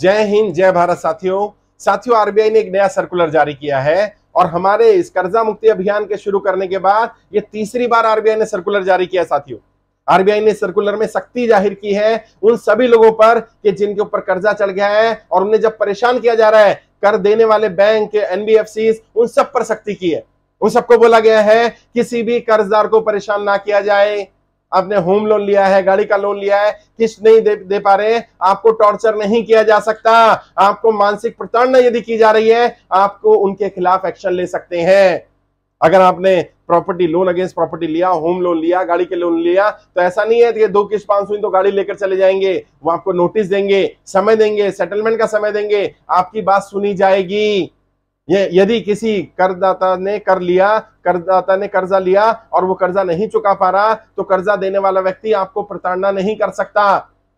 जय हिंद, जय भारत साथियों, आरबीआई ने एक नया सर्कुलर जारी किया है और हमारे इस कर्जा मुक्ति अभियान के शुरू करने के बाद ये तीसरी बार आरबीआई ने सर्कुलर जारी किया। साथियों, आरबीआई ने सर्कुलर में सख्ती जाहिर की है उन सभी लोगों पर कि जिनके ऊपर कर्जा चढ़ गया है और उन्हें जब परेशान किया जा रहा है, कर देने वाले बैंक, एनबीएफसी, उन सब पर सख्ती की है। उन सबको बोला गया है किसी भी कर्जदार को परेशान ना किया जाए। आपने होम लोन लिया है, गाड़ी का लोन लिया है, किस्त नहीं दे पा रहे हैं, आपको टॉर्चर नहीं किया जा सकता। आपको मानसिक प्रताड़ना यदि की जा रही है, आपको उनके खिलाफ एक्शन ले सकते हैं। अगर आपने प्रॉपर्टी लोन अगेंस्ट प्रॉपर्टी लिया, होम लोन लिया, गाड़ी के लोन लिया, तो ऐसा नहीं है कि 2 किस्त 500 तो गाड़ी लेकर चले जाएंगे। वो आपको नोटिस देंगे, समय देंगे, सेटलमेंट का समय देंगे, आपकी बात सुनी जाएगी। ये यदि किसी करदाता ने कर्जा लिया और वो कर्जा नहीं चुका पा रहा, तो कर्जा देने वाला व्यक्ति आपको प्रताड़ना नहीं कर सकता।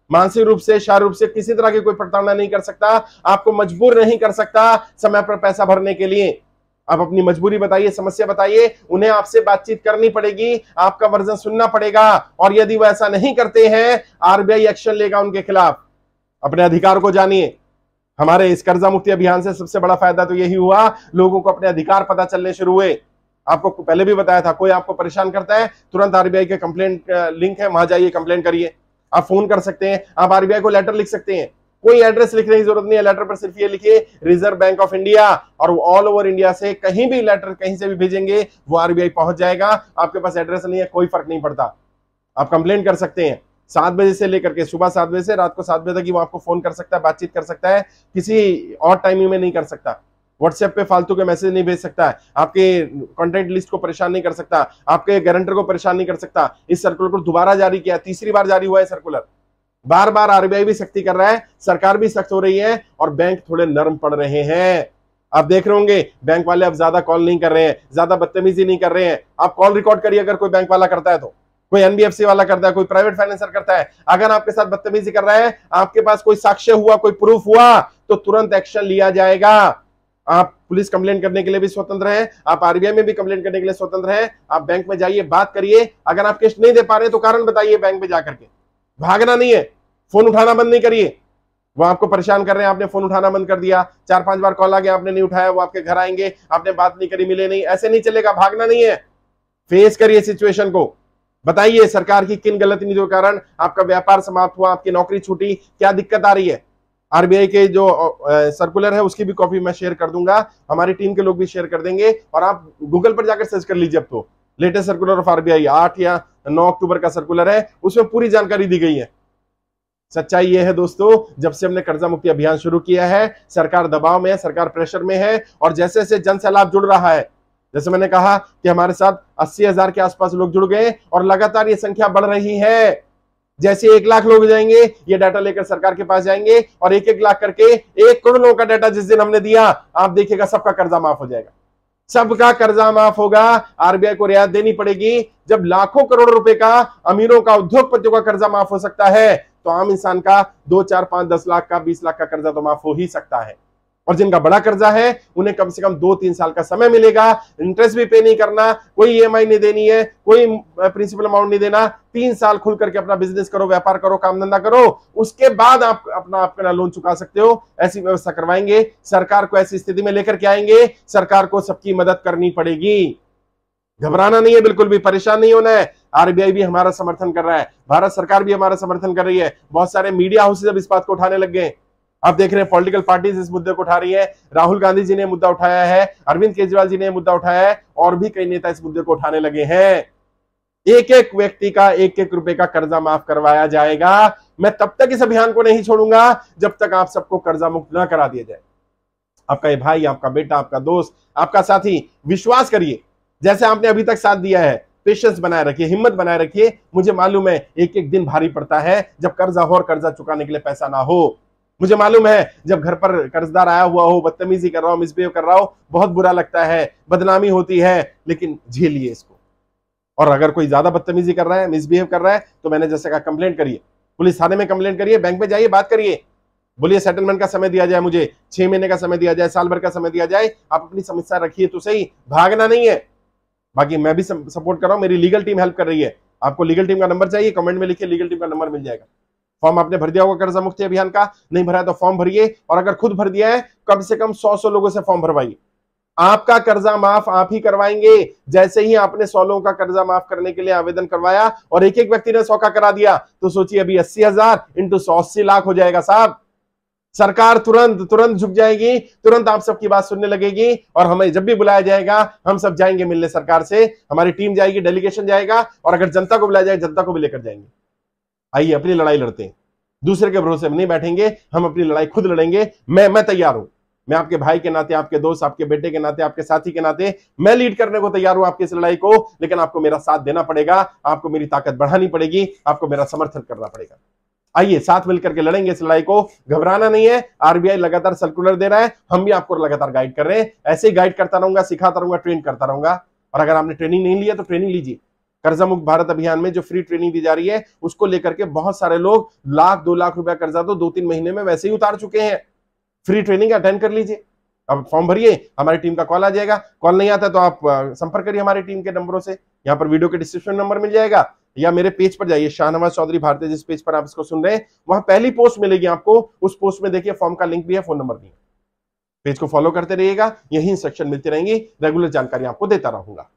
मानसिक रूप से, शारीरिक रूप से किसी तरह की कोई प्रताड़ना नहीं कर सकता, आपको मजबूर नहीं कर सकता समय पर पैसा भरने के लिए। आप अपनी मजबूरी बताइए, समस्या बताइए, उन्हें आपसे बातचीत करनी पड़ेगी, आपका वर्जन सुनना पड़ेगा। और यदि वो ऐसा नहीं करते हैं, आरबीआई एक्शन लेगा उनके खिलाफ। अपने अधिकार को जानिए। हमारे इस कर्जा मुक्ति अभियान से सबसे बड़ा फायदा तो यही हुआ, लोगों को अपने अधिकार पता चलने शुरू हुए। आपको पहले भी बताया था, कोई आपको परेशान करता है, तुरंत आरबीआई के कंप्लेंट लिंक है, वहां जाइए, कंप्लेंट करिए। आप फोन कर सकते हैं, आप आरबीआई को लेटर लिख सकते हैं। कोई एड्रेस लिखने की जरूरत नहीं है, लेटर पर सिर्फ ये लिखिए रिजर्व बैंक ऑफ इंडिया, और ऑल ओवर इंडिया से कहीं भी लेटर कहीं से भी भेजेंगे वो आरबीआई पहुंच जाएगा। आपके पास एड्रेस नहीं है, कोई फर्क नहीं पड़ता, आप कंप्लेंट कर सकते हैं। 7 बजे से लेकर के सुबह 7 बजे से रात को 7 बजे तक वो आपको फोन कर सकता है, बातचीत कर सकता है, किसी और टाइमिंग में नहीं कर सकता। व्हाट्सएप पे फालतू के मैसेज नहीं भेज सकता है, आपके कंटेंट लिस्ट को परेशान नहीं कर सकता, आपके गारंटर को परेशान नहीं कर सकता। इस सर्कुलर को दोबारा जारी किया, तीसरी बार जारी हुआ है सर्कुलर। बार बार आरबीआई भी सख्ती कर रहा है, सरकार भी सख्त हो रही है और बैंक थोड़े नरम पड़ रहे हैं। आप देख रहे होंगे बैंक वाले अब ज्यादा कॉल नहीं कर रहे हैं, ज्यादा बदतमीजी नहीं कर रहे हैं। आप कॉल रिकॉर्ड करिए, अगर कोई बैंक वाला करता है तो, कोई एनबीएफसी वाला करता है, कोई प्राइवेट फाइनेंसर करता है, अगर आपके साथ बदतमीजी कर रहा है, आपके पास कोई साक्ष्य हुआ, कोई प्रूफ हुआ, तो तुरंत एक्शन लिया जाएगा। आप पुलिस कंप्लेंट करने के लिए भी स्वतंत्र हैं, आप आरबीआई में भी कंप्लेंट करने के लिए स्वतंत्र हैं। आप बैंक में जाइए, बात करिए। अगर आप किस्त नहीं दे पा रहे तो कारण बताइए बैंक में जाकर के, भागना नहीं है। फोन उठाना बंद नहीं करिए, वो आपको परेशान कर रहे हैं, आपने फोन उठाना बंद कर दिया, 4-5 बार कॉल आ गया, आपने नहीं उठाया, वो आपके घर आएंगे, आपने बात नहीं करी, मिले नहीं, ऐसे नहीं चलेगा, भागना नहीं है। फेस करिए सिचुएशन को, बताइए सरकार की किन गलत नीतियों के कारण आपका व्यापार समाप्त हुआ, आपकी नौकरी छूटी, क्या दिक्कत आ रही है। आरबीआई के जो सर्कुलर है उसकी भी कॉपी मैं शेयर कर दूंगा, हमारी टीम के लोग भी शेयर कर देंगे, और आप गूगल पर जाकर सर्च कर लीजिए। अब तो लेटेस्ट सर्कुलर ऑफ आरबीआई 8 या 9 अक्टूबर का सर्कुलर है, उसमें पूरी जानकारी दी गई है। सच्चाई यह है दोस्तों, जब से हमने कर्जा मुक्ति अभियान शुरू किया है, सरकार दबाव में है, सरकार प्रेशर में है, और जैसे जैसे जन सैलाब जुड़ रहा है, जैसे मैंने कहा कि हमारे साथ 80,000 के आसपास लोग जुड़ गए और लगातार ये संख्या बढ़ रही है। जैसे 1 लाख लोग जाएंगे, ये डाटा लेकर सरकार के पास जाएंगे, और 1-1 लाख करके 1 करोड़ लोगों का डाटा जिस दिन हमने दिया, आप देखिएगा सबका कर्जा माफ हो जाएगा, सबका कर्जा माफ होगा। आरबीआई को रियायत देनी पड़ेगी। जब लाखों करोड़ रुपए का अमीरों का, उद्योगपतियों का कर्जा माफ हो सकता है, तो आम इंसान का 2, 4, 5, 10 लाख का, 20 लाख का कर्जा तो माफ हो ही सकता है। और जिनका बड़ा कर्जा है उन्हें कम से कम 2-3 साल का समय मिलेगा, इंटरेस्ट भी पे नहीं करना, कोई ईएमआई नहीं देनी है, कोई प्रिंसिपल अमाउंट नहीं देना। 3 साल खुल करके अपना बिजनेस करो, व्यापार करो, काम धंधा करो, उसके बाद आप अपना लोन चुका सकते हो। ऐसी व्यवस्था करवाएंगे, सरकार को ऐसी स्थिति में लेकर के आएंगे। सरकार को सबकी मदद करनी पड़ेगी, घबराना नहीं है, बिल्कुल भी परेशान नहीं होना है। आरबीआई भी हमारा समर्थन कर रहा है, भारत सरकार भी हमारा समर्थन कर रही है। बहुत सारे मीडिया हाउसेज अब इस बात को उठाने लग गए। आप देख रहे हैं पॉलिटिकल पार्टीज इस मुद्दे को उठा रही है, राहुल गांधी जी ने मुद्दा उठाया है, अरविंद केजरीवाल जी ने मुद्दा उठाया है, और भी कई नेता इस मुद्दे को उठाने लगे हैं। एक-एक व्यक्ति का 1-1 रुपए का कर्जा माफ करवाया जाएगा। मैं तब तक इस अभियान को नहीं छोड़ूंगा जब तक आप सबको कर्जा मुक्त ना करा दिया जाए। आपका ये भाई, आपका बेटा, आपका दोस्त, आपका साथी, विश्वास करिए, जैसे आपने अभी तक साथ दिया है, पेशेंस बनाए रखिए, हिम्मत बनाए रखिए। मुझे मालूम है 1-1 दिन भारी पड़ता है जब कर्जा हो और कर्जा चुकाने के लिए पैसा ना हो। मुझे मालूम है जब घर पर कर्जदार आया हुआ हो, बदतमीजी कर रहा हो, मिसबिहेव कर रहा हो, बहुत बुरा लगता है, बदनामी होती है, लेकिन झेलिए इसको। और अगर कोई ज्यादा बदतमीजी कर रहा है, मिसबिहेव कर रहा है, तो मैंने जैसे कहा कंप्लेंट करिए, पुलिस थाने में कंप्लेंट करिए, बैंक में जाइए, बात करिए, बोलिए सेटलमेंट का समय दिया जाए, मुझे 6 महीने का समय दिया जाए, साल भर का समय दिया जाए। आप अपनी समस्या रखिए तो सही, भागना नहीं है। बाकी मैं भी सपोर्ट कर रहा हूं, मेरी लीगल टीम हेल्प कर रही है। आपको लीगल टीम का नंबर चाहिए, कमेंट में लिखिए, लीगल टीम का नंबर मिल जाएगा। फॉर्म आपने भर दिया होगा कर्जा मुक्ति अभियान का, नहीं भरा है तो फॉर्म भरिए, और अगर खुद भर दिया है कम से कम 100 लोगों से फॉर्म भरवाइए। आपका कर्जा माफ आप ही करवाएंगे। जैसे ही आपने 100 लोगों का कर्जा माफ करने के लिए आवेदन करवाया और एक एक व्यक्ति ने 100 का करा दिया, तो सोचिए अभी 80,000 इंटू 100 80 लाख हो जाएगा साहब। सरकार तुरंत तुरंत झुक जाएगी, तुरंत आप सबकी बात सुनने लगेगी, और हमें जब भी बुलाया जाएगा हम सब जाएंगे मिलने सरकार से, हमारी टीम जाएगी, डेलीगेशन जाएगा, और अगर जनता को बुलाया जाए जनता को भी लेकर जाएंगे। आइए अपनी लड़ाई लड़ते हैं, दूसरे के भरोसे में नहीं बैठेंगे, हम अपनी लड़ाई खुद लड़ेंगे। मैं तैयार हूं, मैं आपके भाई के नाते, आपके दोस्त, आपके बेटे के नाते, आपके साथी के नाते मैं लीड करने को तैयार हूं आपकी इस लड़ाई को, लेकिन आपको मेरा साथ देना पड़ेगा, आपको मेरी ताकत बढ़ानी पड़ेगी, आपको मेरा समर्थन करना पड़ेगा। आइए साथ मिलकर के लड़ेंगे इस लड़ाई को, घबराना नहीं है। आरबीआई लगातार सर्कुलर दे रहा है, हम भी आपको लगातार गाइड कर रहे हैं, ऐसे ही गाइड करता रहूंगा, सिखाता रहूंगा, ट्रेन करता रहूंगा। और अगर आपने ट्रेनिंग नहीं लिया तो ट्रेनिंग लीजिए। कर्जा मुक्त भारत अभियान में जो फ्री ट्रेनिंग दी जा रही है उसको लेकर के बहुत सारे लोग लाख 2 लाख रुपया कर्जा तो 2-3 महीने में वैसे ही उतार चुके हैं। फ्री ट्रेनिंग अटेंड कर लीजिए, अब फॉर्म भरिए, हमारी टीम का कॉल आ जाएगा। कॉल नहीं आता तो आप संपर्क करिए हमारी टीम के नंबरों से, यहाँ पर वीडियो के डिस्क्रिप्शन नंबर मिल जाएगा, या मेरे पेज पर जाइए, शाहनवाज चौधरी भारतीय, जिस पेज पर आप इसको सुन रहे हैं वहां पहली पोस्ट मिलेगी आपको, उस पोस्ट में देखिए फॉर्म का लिंक भी है, फोन नंबर भी है। पेज को फॉलो करते रहिएगा, यही इंस्ट्रक्शन मिलती रहेंगी, रेगुलर जानकारी आपको देता रहूंगा।